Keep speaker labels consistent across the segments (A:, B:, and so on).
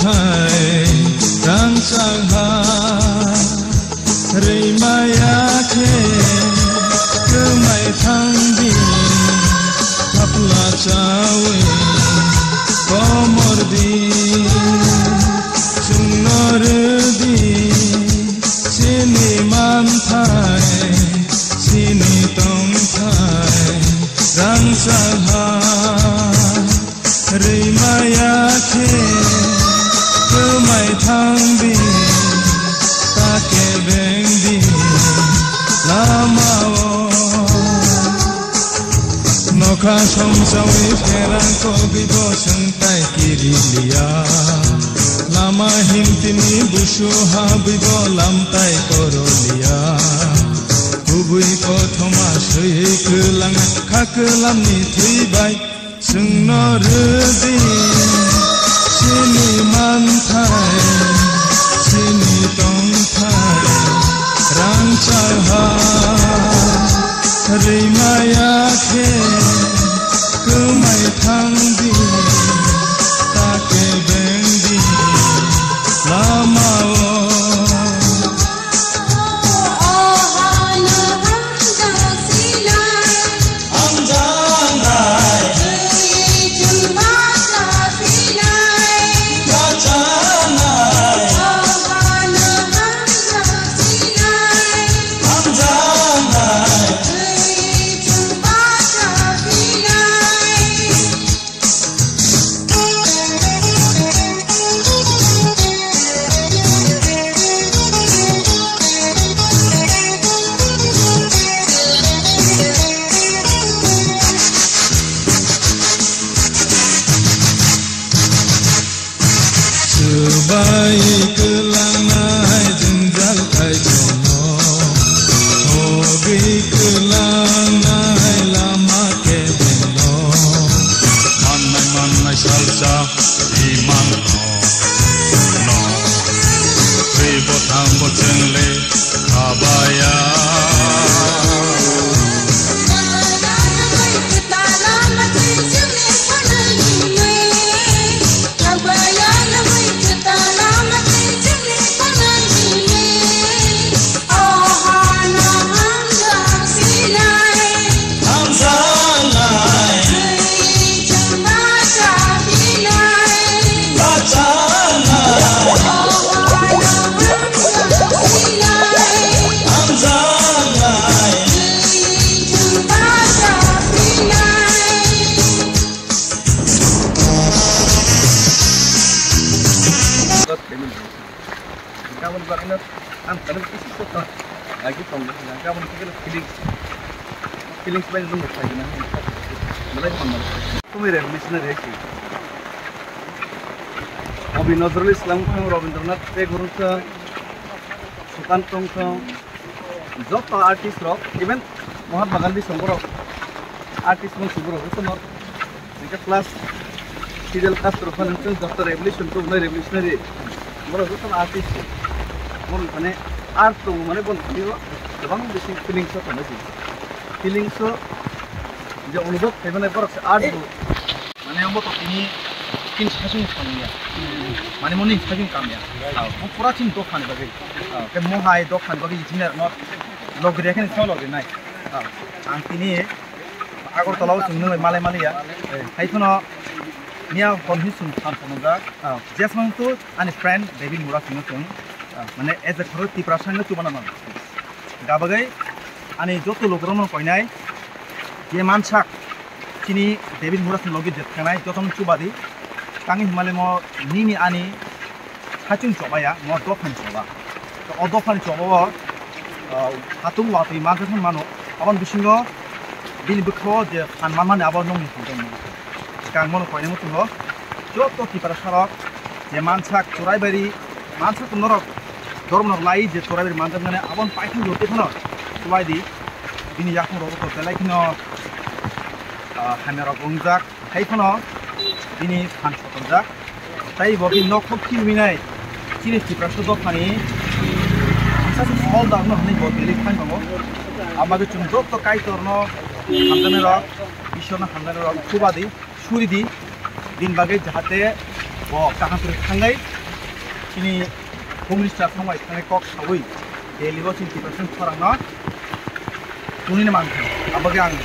A: thai rang sang ha rei maya khe cứ mày thăng đi thắp là chawe có mor đi chung nor đi chini man thai chini tong thai rang sang ha rei maya khe cứ mày thăng đi ta kể bên đi lamao nó khá sông sâu ý phelang ko bibo chung tai kirilia lama him tini bushu ha bibo lam tai korolia kubui ko thoma sui kulang khaklam ni thui bai chung no rudi chini man thai chini tong thai rang chai ha rei maya khe cứ mày thăng đi ta kể bên đi lamao Bai kelang nai jenjal kai jono hobi kelang nai lama ke beno manai salsa iman no ribo tambo cengle abaya kawan bakna am kadang kisi kota lagi tong yang kawan kira feeling sebenarnya belum bersaing nah mulai mana kumire missionary ki Abi Nazrul Islam ko Rabindranath Tagore ka Sultan Tongka job artist rock even Mahatma Gandhi songro artist mo subro ko no nika class Fidel Castro financial doctor revolution to revolutionary moro ko artist mon মানে আর তো মানে বল দিও এবং বেশি feelings তো না feelings যে অনুভব মানে পর আর মানে আমো তো কিন সাসুন খামিয়া মানে মনে সাসুন কামিয়া পুরা চিন তো খানে বাগে কে মোহাই তো খানে বাগে জিনার ন লগরে এখানে সব লগরে নাই আং তিনি আগরতলাও চুননো মালাইয়া হাইফনো নিয়া কনভিনসন খানফনজা জেসমান তো আনি ফ্রেন্ড ডেভিড মুরা চুন মানে এজ এ খরচ তিপ্রাসাঙ্গ চুবানা গাবাগাই আনি যত লোকরম কইনাই যে মানসাক চিনি ডেভিড মুরাসন লগে জেতখানাই যতন চুবাদি কাঙি হিমালে ম নিনি আনি হাচুং চবায়া ম দফান চবা তো অদফান চবাও হাতুং ওয়াতই মানসান মানো আবন বিসিঙ্গ দিন বখ যে খানমান মানে আবার নং নিদং গাং মন কইনে মত হ যত তিপ্রাসারক যে মানসাক চরাইবাড়ি মানসাক নরক ধর্মনক লাই যে চরাইবাড়ি মানসাক মানে আবন পাইখান জতে ফন চবাইদি দিনি ইয়াখন রব তো লাইখিন হামেরা গংজাক হাইখন দিনি খান সতজাক তাই ববি নখক কিমিনাই চিনি তিপ্রাসো দফানি সাসু সল দানো হনি বদলি খান দङ আমাদের চুন যত কাইতরন হামদানের বিশ্বনা হামদানের সুবাদি সুরিদি দিন বাগে যাহাতে ব কাহাতুর থাঙ্গাই sini komunista samai thane kok sawi Delhi bo sini person farang no tuni ne mang abage ang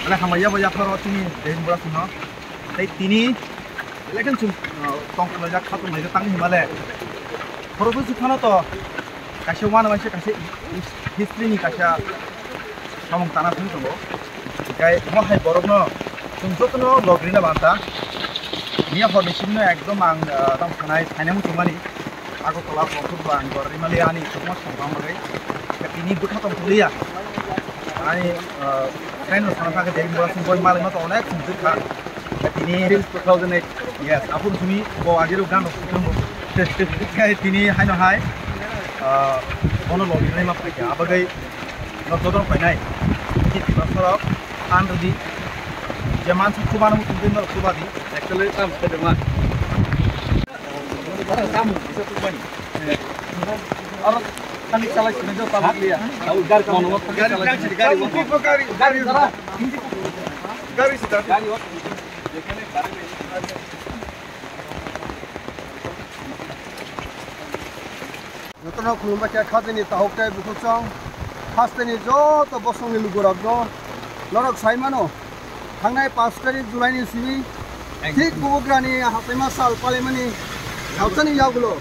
A: ale hamaya bo yakharo sini Delhi bo sino tai tini lekin sum tong kala jak khatu mai tang himale khorobu sikhano to kaise wana maise kaise history ni kaisa samong tana thung tongo kai mo hai borok no sum jotno logrina banta niya honi sinno ekdom ang tang thanai thainam tumani Agartala বংশবান গরিমালিয়ানি সমস্ত সংগ্রামে তিনি গোটা তলিয়া আমি train সানাকে দেখিব বই মালিক মতো অনেক সুন্দর তিনি 2008 ইয়েস আপন তুমি আগের গান তিনি হাইনো হাই কোনো লগিনাই মা ফাইকা আবাগাই নতদন ফাইনাই কি বছর আনদি যে মানসি খুবানো তুমি খুবাদি actually come ফেদেমা kamu bisa tuh bani. Orang kan salah sini tuh pabrik dia. Tahu garis mau nomor garis sudah. Nonton aku lumba kayak kata ni tahu kayak buku cang. Pasti ni jo to bosong ni lugurak no. Lorok saya mana? Hangai 5 tarik Julai ni sini. Tik buku grani hati masal paling mani. Outsani yagulo,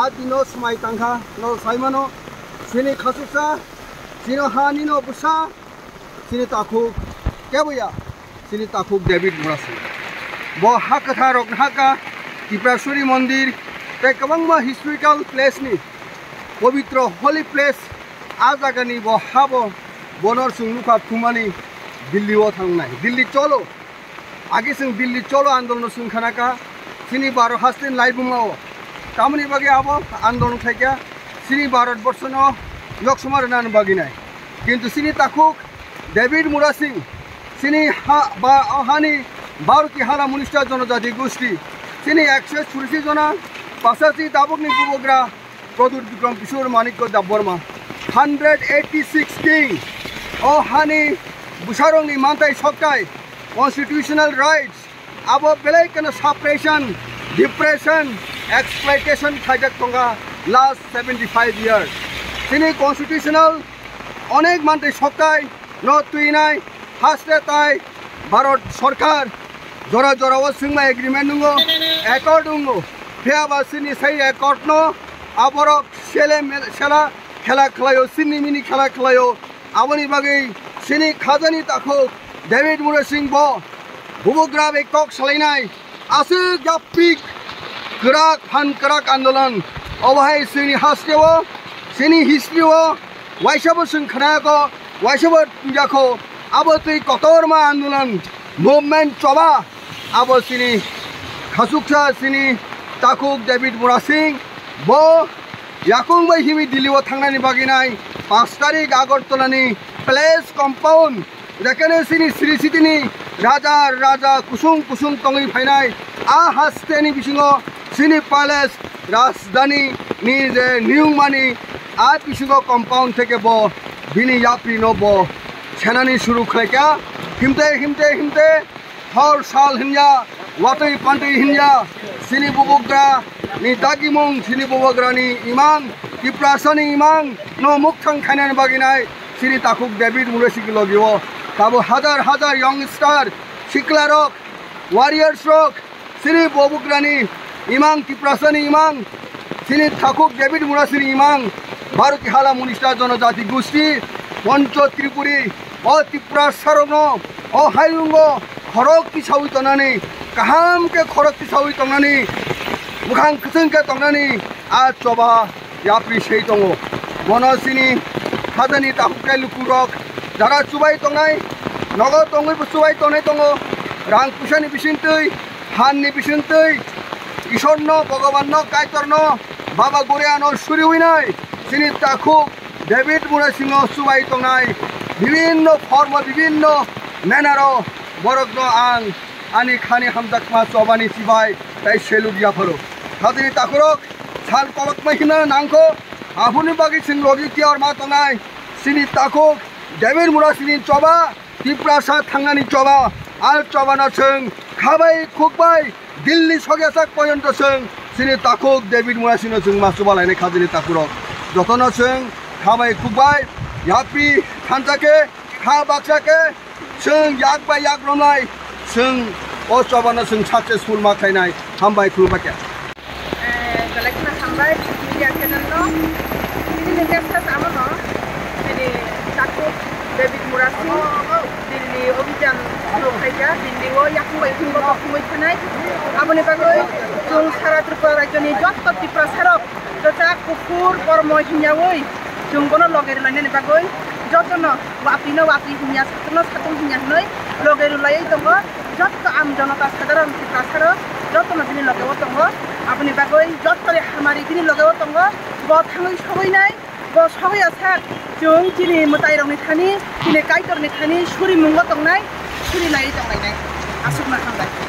A: adino smai tangka, no saimano, sini khasusa, sini hani no busa, sini takuk, kebuya, sini takuk David Murasi. Bo hakatha rok haka, Tiprasuri Mandir, te kabang ma historical place ni, pavitra holy place, azagani bo habo, bonor sungluka thumani, Delhi wo thangnai, Delhi cholo, age sing Delhi cholo andolon sungkhanaka. Sini Bharat hastin live bumao. Kamani bagi abo andolon thaikia sini Bharat borsono yoksumar nan bagi nai. Kintu sini takuk David Murasi sini hani Bharat ki hala munista jonojati goshti sini access surisi jona pasati dabok ni bubogra Pradur Bikram Kishore Manikko Dabborma 186 king oh hani busharong ni mantai sokai constitutional rights abo belai kana suppression depression exploitation khajak tonga last 75 years sini constitutional onek mante sokai no tuinai haste tai Bharat sarkar jora jora o singma agreement nungo accord nungo pheba sini sei accord no aborok sele sela khela khlayo sini mini khela khlayo aboni bagai sini khajani takho David Murasi bo Bubugrab ekok salainai asik yapik gerak han gerak andolan obahai sini hastewo sini historywo waisabo sing khanako waisabo jako abo tui kotorma andolan movement choba abo sini khasuksa sini takuk David Murasi bo yakung bai himi Delhi wo thangnani baginai 5 tarik Agartolani place compound dekane sini Sri Sitini Raja kusung tongi fainai a hasteni bisingo sini palace rajdhani ni je new money a bisingo compound theke bo bini yapri no bo chenani shuru khleka himte hor sal hinja watoi pantoi hinja sini bubugra ni dagimong sini bubugra ni imang Tiprasani imang no mukthang khainan baginai sini takuk David Murasi ki logiwo tabo হাজার youngster শিকলা rock warriors rock Shri ববুগ্রানি ইমাং Tiprasani ইমাং Shri Thakur David Murasi ইমাং ভারতী হালা মুনিষ্টা জনজাতি গোষ্ঠী পঞ্চ ত্রিপুরী ও ত্রিপুরা সারঙ্গ ও হাইরুঙ্গ খরক কি সাউই তনানি কাহামকে খরক কি সাউই তনানি মুখাং কসংকে তনানি আ চবা ইয়াপ্রি সেই দङ বনসিনি হাজানি তাহুকাই লুকুরক যারা চুবাই তংনাই নগদ তংই চুবাই তনাই দङ রাং পুসানি বিসিন্তৈ হাননি বিসিন্তৈ ঈশ্বরন ভগবান কাইতর্ন বাবা গরিয়ানো সুরি হইনাই সিনি তাখুক ডেভিড মুরাসি চুবাই তংনাই বিভিন্ন ফর্ম বিভিন্ন ম্যানারো বরগ্ন আং আনি খানি হামজাকমা চবানি চিবাই তাই সেলুক ইয়াফারো হাদিনি তাখুরক ছাল কলক মাইখিনা নাংখো আফুনি বাগি সিং লগি কিয়ার মা তংনাই সিনি তাখুক David Murasi coba Tiprasa thangnani coba al coba na sing khabai khukbai Delhi sogesak poyonto sing
B: sini takuk David Moya sini जों मासु बालायनाय खाजिनि ताकुरok जतन जों खाबाय खुबाय यापि थानजाके खा बाक्साके जों याक बाय याक रमनाय जों असाबाना जों साक्सेसफुल माखायनाय हामबाय खुलुमबाय
C: galakna hambai media channel no ini negara sama no ini takut David Murasi Delhi অভিযান রক্ষাইয়া দিল্লি ও ইয়াকুবাই হিংব বকুমৈ থানায় আমনি বাগৈ जों सारा त्रिपुरा राज्यनि जत्त प्रसारक जता कुकुर कर्म हिंयावै जों गनो लगेर लायनानै बागै जतन वापिनो वापि हिंया सातनो सातन हिंया नै लगेर लायै दङ जत्त आम जनता साधारण प्रसारक जतन दिनि लगेव दङ আপনি বাগৈ जत्तले हामारि दिनि लगेव दङ ब थाङै सगैनाय ब सगै आसाक जों दिनि मोताइरंनि थानि दिनि काइटरनि थानि सुरि मुंग दंनाय सुरि लायै दंनाय आसुकना थांबाय